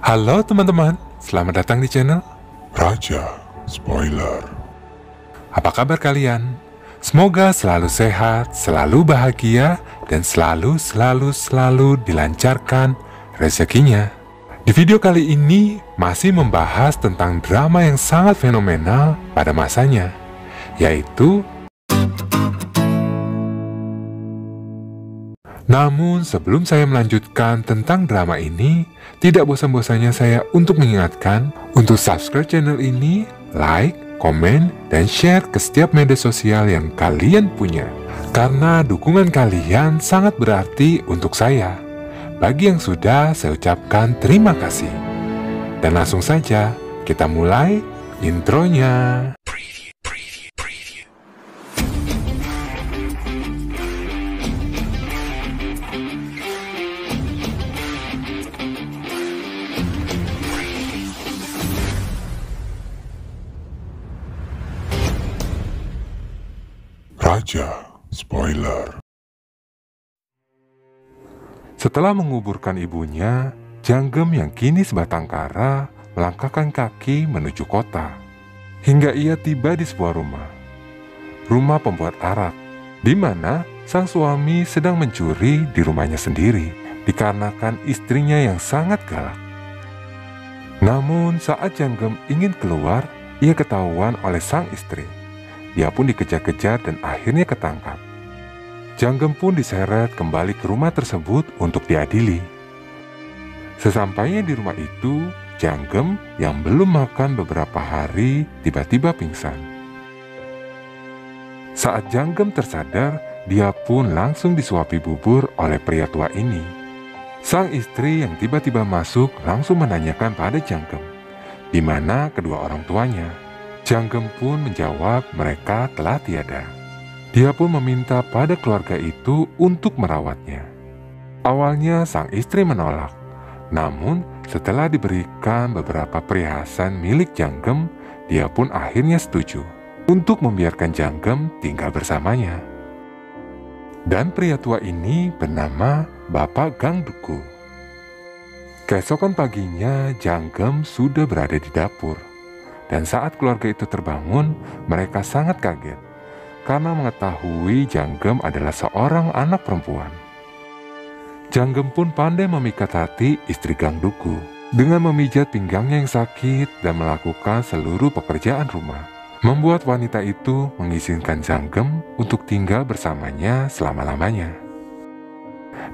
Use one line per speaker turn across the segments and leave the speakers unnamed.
Halo teman-teman, selamat datang di channel
Raja Spoiler.
Apa kabar kalian? Semoga selalu sehat, selalu bahagia, dan selalu dilancarkan rezekinya. Di video kali ini masih membahas tentang drama yang sangat fenomenal pada masanya, yaitu Namun sebelum saya melanjutkan tentang drama ini, tidak bosan-bosannya saya untuk mengingatkan untuk subscribe channel ini, like, komen, dan share ke setiap media sosial yang kalian punya. Karena dukungan kalian sangat berarti untuk saya. Bagi yang sudah, saya ucapkan terima kasih. Dan langsung saja, kita mulai intronya.
Raja Spoiler.
Setelah menguburkan ibunya, Janggem yang kini sebatang kara melangkahkan kaki menuju kota. Hingga ia tiba di sebuah rumah. Rumah pembuat arak, di mana sang suami sedang mencuri di rumahnya sendiri, dikarenakan istrinya yang sangat galak. Namun saat Janggem ingin keluar, ia ketahuan oleh sang istri. Dia pun dikejar-kejar dan akhirnya ketangkap. Janggem pun diseret kembali ke rumah tersebut untuk diadili. Sesampainya di rumah itu, Janggem yang belum makan beberapa hari tiba-tiba pingsan. Saat Janggem tersadar, dia pun langsung disuapi bubur oleh pria tua ini. Sang istri yang tiba-tiba masuk langsung menanyakan pada Janggem, di mana kedua orang tuanya. Janggem pun menjawab mereka telah tiada. Dia pun meminta pada keluarga itu untuk merawatnya. Awalnya sang istri menolak, namun setelah diberikan beberapa perhiasan milik Janggem, dia pun akhirnya setuju untuk membiarkan Janggem tinggal bersamanya. Dan pria tua ini bernama Bapak Gang Duku. Keesokan paginya, Janggem sudah berada di dapur. Dan saat keluarga itu terbangun, mereka sangat kaget karena mengetahui Janggem adalah seorang anak perempuan. Janggem pun pandai memikat hati istri Gang Duku dengan memijat pinggangnya yang sakit dan melakukan seluruh pekerjaan rumah, membuat wanita itu mengizinkan Janggem untuk tinggal bersamanya selama-lamanya.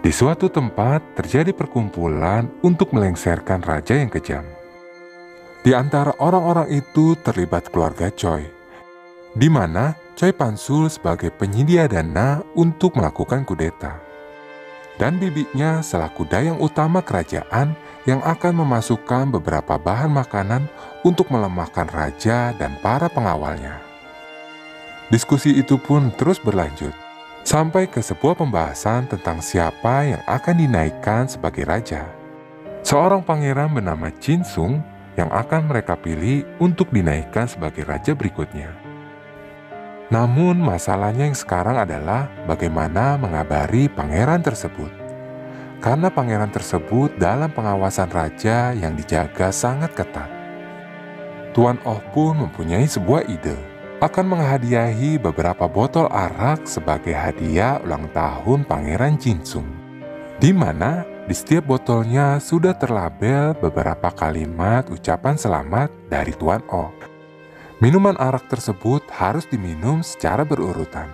Di suatu tempat terjadi perkumpulan untuk melengsarkan raja yang kejam. Di antara orang-orang itu terlibat keluarga Choi, di mana Choi Pansul sebagai penyedia dana untuk melakukan kudeta. Dan bibinya selaku dayang utama kerajaan yang akan memasukkan beberapa bahan makanan untuk melemahkan raja dan para pengawalnya. Diskusi itu pun terus berlanjut, sampai ke sebuah pembahasan tentang siapa yang akan dinaikkan sebagai raja. Seorang pangeran bernama Jin Sung yang akan mereka pilih untuk dinaikkan sebagai raja berikutnya. Namun masalahnya yang sekarang adalah bagaimana mengabari pangeran tersebut. Karena pangeran tersebut dalam pengawasan raja yang dijaga sangat ketat. Tuan Oh pun mempunyai sebuah ide, akan menghadiahi beberapa botol arak sebagai hadiah ulang tahun pangeran Jin Sung, di mana di setiap botolnya sudah terlabel beberapa kalimat ucapan selamat dari Tuan Oh. Minuman arak tersebut harus diminum secara berurutan.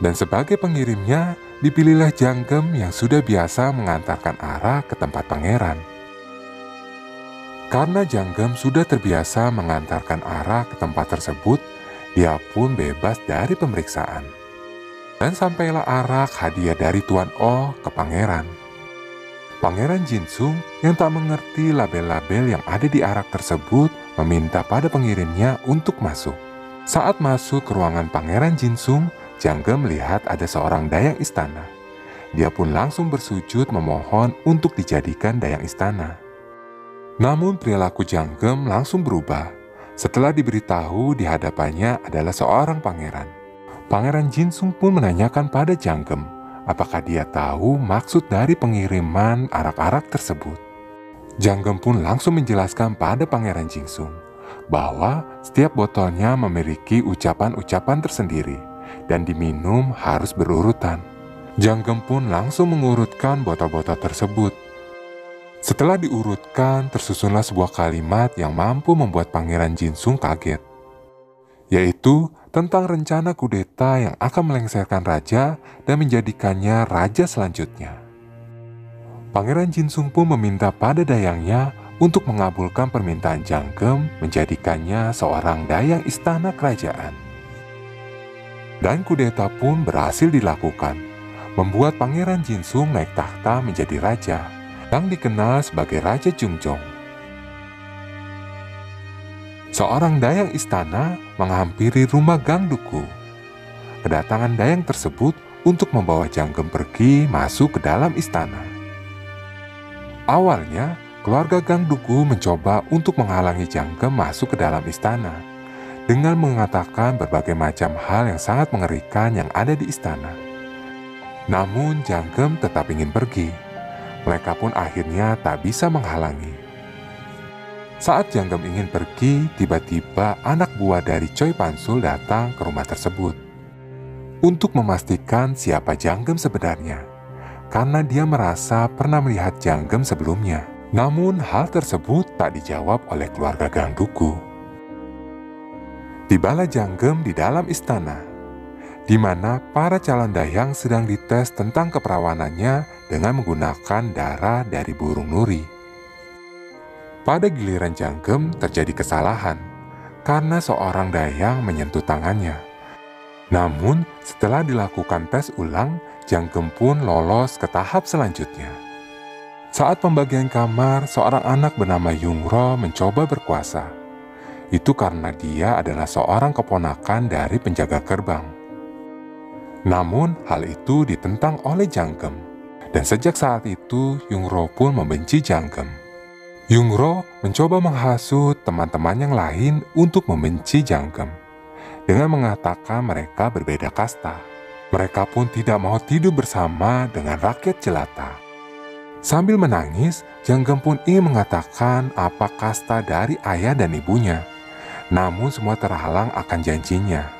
Dan sebagai pengirimnya, dipilihlah Janggem yang sudah biasa mengantarkan arak ke tempat pangeran. Karena Janggem sudah terbiasa mengantarkan arak ke tempat tersebut, dia pun bebas dari pemeriksaan. Dan sampailah arak hadiah dari Tuan Oh ke pangeran. Pangeran Jin Sung yang tak mengerti label-label yang ada di arak tersebut meminta pada pengirimnya untuk masuk. Saat masuk ke ruangan Pangeran Jin Sung, Janggem melihat ada seorang dayang istana. Dia pun langsung bersujud memohon untuk dijadikan dayang istana. Namun perilaku Janggem langsung berubah setelah diberitahu di hadapannya adalah seorang pangeran. Pangeran Jin Sung pun menanyakan pada Janggem apakah dia tahu maksud dari pengiriman arak-arak tersebut. Janggem pun langsung menjelaskan pada Pangeran Jingsung bahwa setiap botolnya memiliki ucapan-ucapan tersendiri dan diminum harus berurutan. Janggem pun langsung mengurutkan botol-botol tersebut. Setelah diurutkan, tersusunlah sebuah kalimat yang mampu membuat Pangeran Jinsung kaget, yaitu tentang rencana kudeta yang akan melengsarkan raja dan menjadikannya raja selanjutnya. Pangeran Jinsung pun meminta pada dayangnya untuk mengabulkan permintaan Janggem menjadikannya seorang dayang istana kerajaan. Dan kudeta pun berhasil dilakukan, membuat Pangeran Jinsung naik tahta menjadi raja yang dikenal sebagai Raja Jungjong. Seorang dayang istana menghampiri rumah Gang Duku. Kedatangan dayang tersebut untuk membawa Janggem pergi masuk ke dalam istana. Awalnya, keluarga Gang Duku mencoba untuk menghalangi Janggem masuk ke dalam istana dengan mengatakan berbagai macam hal yang sangat mengerikan yang ada di istana. Namun Janggem tetap ingin pergi. Mereka pun akhirnya tak bisa menghalangi. Saat Janggem ingin pergi, tiba-tiba anak buah dari Choi Pansul datang ke rumah tersebut untuk memastikan siapa Janggem sebenarnya, karena dia merasa pernah melihat Janggem sebelumnya. Namun hal tersebut tak dijawab oleh keluarga Gang Duku. Tibalah Janggem di dalam istana, di mana para calon dayang sedang dites tentang keperawanannya dengan menggunakan darah dari burung nuri. Pada giliran Janggem terjadi kesalahan karena seorang dayang menyentuh tangannya. Namun setelah dilakukan tes ulang, Janggem pun lolos ke tahap selanjutnya. Saat pembagian kamar, seorang anak bernama Yungro mencoba berkuasa. Itu karena dia adalah seorang keponakan dari penjaga gerbang. Namun hal itu ditentang oleh Janggem, dan sejak saat itu Yungro pun membenci Janggem. Yungro mencoba menghasut teman-teman yang lain untuk membenci Janggem dengan mengatakan mereka berbeda kasta. Mereka pun tidak mau tidur bersama dengan rakyat jelata. Sambil menangis, Janggem pun ingin mengatakan apa kasta dari ayah dan ibunya. Namun semua terhalang akan janjinya.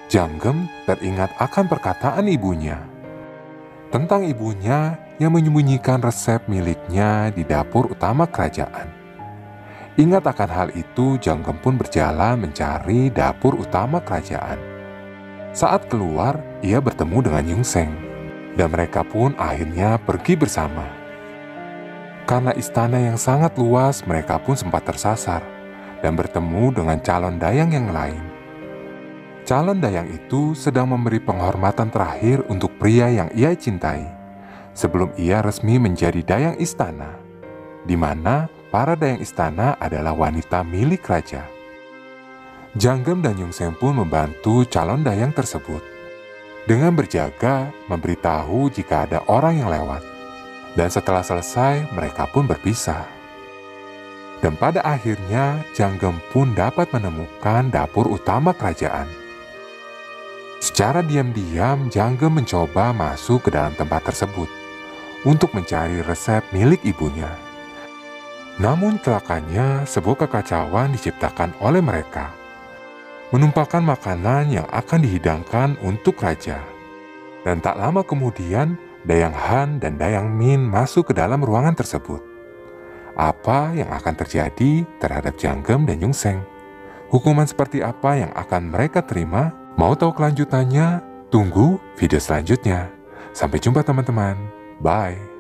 Janggem teringat akan perkataan ibunya tentang ibunya yang menyembunyikan resep miliknya di dapur utama kerajaan. Ingat akan hal itu, Janggem pun berjalan mencari dapur utama kerajaan. Saat keluar, ia bertemu dengan Yungseng, dan mereka pun akhirnya pergi bersama. Karena istana yang sangat luas, mereka pun sempat tersasar dan bertemu dengan calon dayang yang lain. Calon dayang itu sedang memberi penghormatan terakhir untuk pria yang ia cintai sebelum ia resmi menjadi dayang istana, di mana para dayang istana adalah wanita milik raja. Janggem dan Yungseng pun membantu calon dayang tersebut dengan berjaga memberitahu jika ada orang yang lewat. Dan setelah selesai, mereka pun berpisah. Dan pada akhirnya, Janggem pun dapat menemukan dapur utama kerajaan. Secara diam-diam, Janggem mencoba masuk ke dalam tempat tersebut untuk mencari resep milik ibunya. Namun celakanya, sebuah kekacauan diciptakan oleh mereka, menumpahkan makanan yang akan dihidangkan untuk raja. Dan tak lama kemudian, Dayang Han dan Dayang Min masuk ke dalam ruangan tersebut. Apa yang akan terjadi terhadap Janggem dan Yungseng? Hukuman seperti apa yang akan mereka terima? Mau tahu kelanjutannya? Tunggu video selanjutnya. Sampai jumpa teman-teman. Bye.